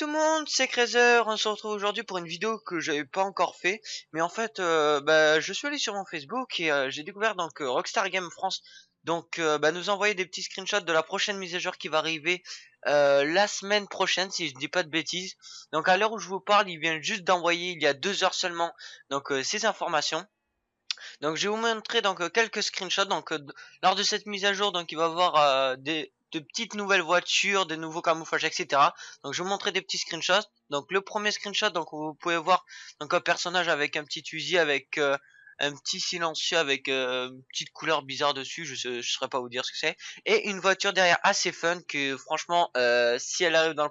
tout le monde, c'est Crazer. On se retrouve aujourd'hui pour une vidéo que j'avais pas encore fait, mais en fait, je suis allé sur mon Facebook et j'ai découvert donc Rockstar Game France, donc nous envoyer des petits screenshots de la prochaine mise à jour qui va arriver la semaine prochaine, si je dis pas de bêtises. Donc à l'heure où je vous parle, il vient juste d'envoyer il y a 2 heures seulement, donc ces informations. Donc je vais vous montrer donc quelques screenshots. Donc lors de cette mise à jour, donc il va y avoir de petites nouvelles voitures, des nouveaux camouflages, etc. Donc je vais vous montrer des petits screenshots. Donc le premier screenshot, donc vous pouvez voir donc un personnage avec un petit fusil, avec un petit silencieux, avec une petite couleur bizarre dessus. Je saurais pas vous dire ce que c'est. Et une voiture derrière assez fun que franchement, si elle arrive dans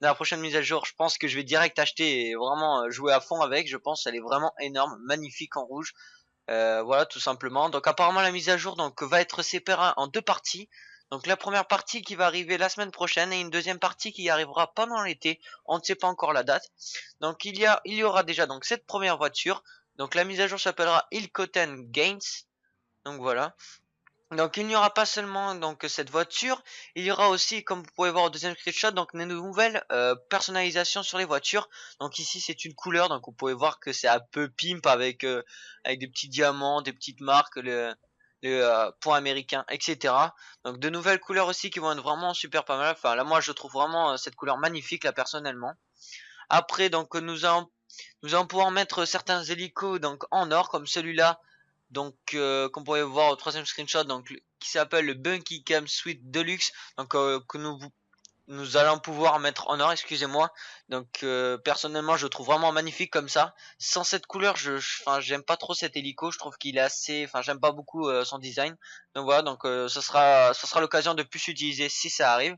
la prochaine mise à jour, je pense que je vais direct acheter et vraiment jouer à fond avec. Je pense qu'elle est vraiment énorme, magnifique en rouge. Voilà, tout simplement. Donc apparemment la mise à jour donc va être séparée en deux parties. Donc la première partie qui va arriver la semaine prochaine et une deuxième partie qui arrivera pendant l'été. On ne sait pas encore la date. Donc il y aura déjà donc cette première voiture. Donc la mise à jour s'appellera Ilkoten Gains. Donc voilà. Donc il n'y aura pas seulement donc cette voiture, il y aura aussi, comme vous pouvez voir au deuxième screenshot, donc des nouvelles personnalisations sur les voitures. Donc ici c'est une couleur, donc vous pouvez voir que c'est un peu pimp avec des petits diamants, des petites marques, le point américain, etc. Donc de nouvelles couleurs aussi qui vont être vraiment super pas mal. Enfin là moi je trouve vraiment cette couleur magnifique là personnellement. Après donc nous allons pouvoir mettre certains hélicos donc en or comme celui-là, donc qu'on pourrait voir au troisième screenshot, donc qui s'appelle le Bunky Cam Suite Deluxe, donc que nous allons pouvoir mettre en or, excusez-moi. Donc personnellement je trouve vraiment magnifique comme ça. Sans cette couleur, enfin j'aime pas trop cet hélico, je trouve qu'il est assez, enfin j'aime pas beaucoup son design. Donc voilà, donc ça sera l'occasion de plus utiliser si ça arrive.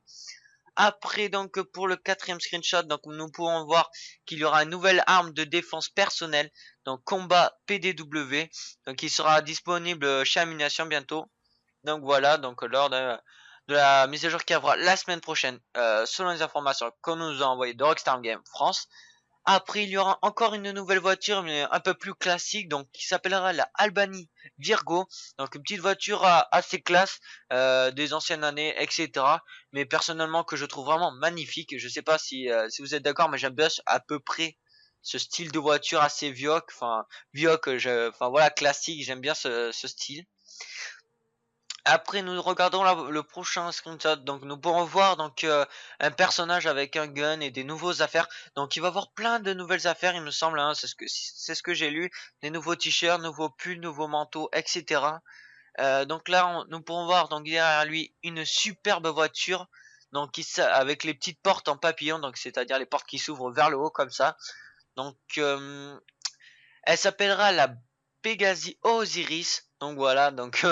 Après donc pour le quatrième screenshot, donc nous pouvons voir qu'il y aura une nouvelle arme de défense personnelle, donc combat PDW, donc qui sera disponible chez Ammunition bientôt. Donc voilà, donc lors de la mise à jour qui arrivera la semaine prochaine, selon les informations qu'on nous a envoyées de Rockstar Game France. Après, il y aura encore une nouvelle voiture, mais un peu plus classique, donc qui s'appellera la Albany Virgo. Donc une petite voiture assez classe, des anciennes années, etc. Mais personnellement que je trouve vraiment magnifique. Je sais pas si vous êtes d'accord, mais j'aime bien à peu près ce style de voiture assez vioque, enfin vioque, enfin voilà, classique. J'aime bien ce style. Après, nous regardons le prochain screenshot. Donc, nous pourrons voir donc un personnage avec un gun et des nouveaux affaires. Donc, il va avoir plein de nouvelles affaires, il me semble. Hein, c'est ce que j'ai lu. Des nouveaux t-shirts, nouveaux pulls, nouveaux manteaux, etc. Donc là, nous pourrons voir donc derrière lui une superbe voiture. Donc, avec les petites portes en papillon. Donc, c'est-à-dire les portes qui s'ouvrent vers le haut comme ça. Donc, elle s'appellera la Pegasi Osiris. Donc voilà, donc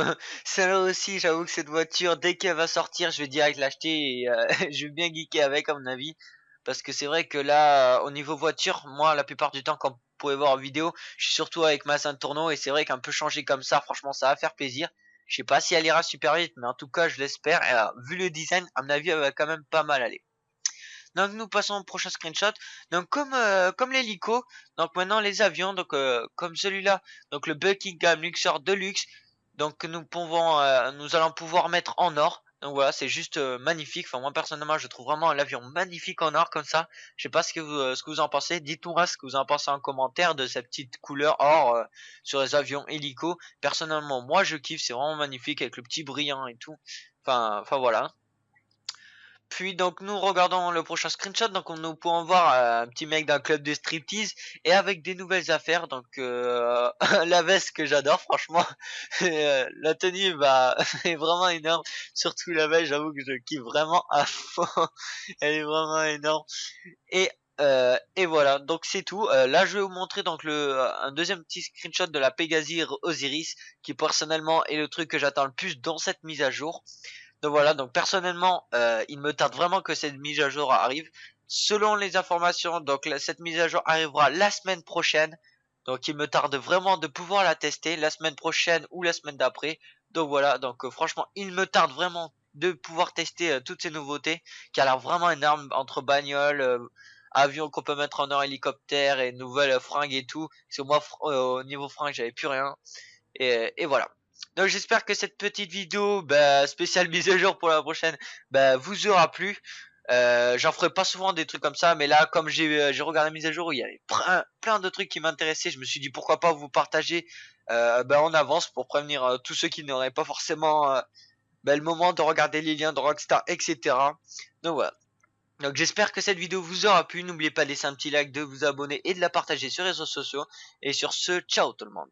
celle-là aussi, j'avoue que cette voiture, dès qu'elle va sortir, je vais direct l'acheter et je vais bien geeker avec à mon avis. Parce que c'est vrai que là, au niveau voiture, moi, la plupart du temps, comme vous pouvez voir en vidéo, je suis surtout avec ma Saint-Tourneau et c'est vrai qu'un peu changer comme ça, franchement, ça va faire plaisir. Je sais pas si elle ira super vite, mais en tout cas, je l'espère. Et vu le design, à mon avis, elle va quand même pas mal aller. Donc nous passons au prochain screenshot. Donc comme l'hélico, donc maintenant les avions, donc comme celui-là, donc le Buckingham Luxor Deluxe, donc nous allons pouvoir mettre en or. Donc voilà, c'est juste magnifique. Enfin moi personnellement, je trouve vraiment l'avion magnifique en or comme ça. Je sais pas ce que vous en pensez. Dites-moi ce que vous en pensez en commentaire de cette petite couleur or sur les avions hélico. Personnellement, moi je kiffe, c'est vraiment magnifique avec le petit brillant et tout. Enfin voilà. Puis donc nous regardons le prochain screenshot, donc nous pourrons voir un petit mec d'un club de striptease et avec des nouvelles affaires, donc la veste que j'adore franchement, la tenue est vraiment énorme, surtout la veste, j'avoue que je kiffe vraiment à fond, elle est vraiment énorme et voilà, donc c'est tout. Là je vais vous montrer donc un deuxième petit screenshot de la Pegasi Osiris qui personnellement est le truc que j'attends le plus dans cette mise à jour. Donc voilà, donc personnellement, il me tarde vraiment que cette mise à jour arrive. Selon les informations, donc cette mise à jour arrivera la semaine prochaine. Donc il me tarde vraiment de pouvoir la tester la semaine prochaine ou la semaine d'après. Donc voilà, donc franchement, il me tarde vraiment de pouvoir tester toutes ces nouveautés qui a l'air vraiment énorme entre bagnoles, avions qu'on peut mettre en or, hélicoptère et nouvelles fringues et tout. Parce que moi, au niveau fringues, j'avais plus rien. Et voilà. Donc j'espère que cette petite vidéo spéciale mise à jour pour la prochaine vous aura plu. J'en ferai pas souvent des trucs comme ça, mais là, comme j'ai regardé la mise à jour, il y avait plein de trucs qui m'intéressaient. Je me suis dit pourquoi pas vous partager en avance pour prévenir tous ceux qui n'auraient pas forcément le moment de regarder les liens de Rockstar, etc. Donc voilà. Donc j'espère que cette vidéo vous aura plu. N'oubliez pas de laisser un petit like, de vous abonner et de la partager sur les réseaux sociaux. Et sur ce, ciao tout le monde.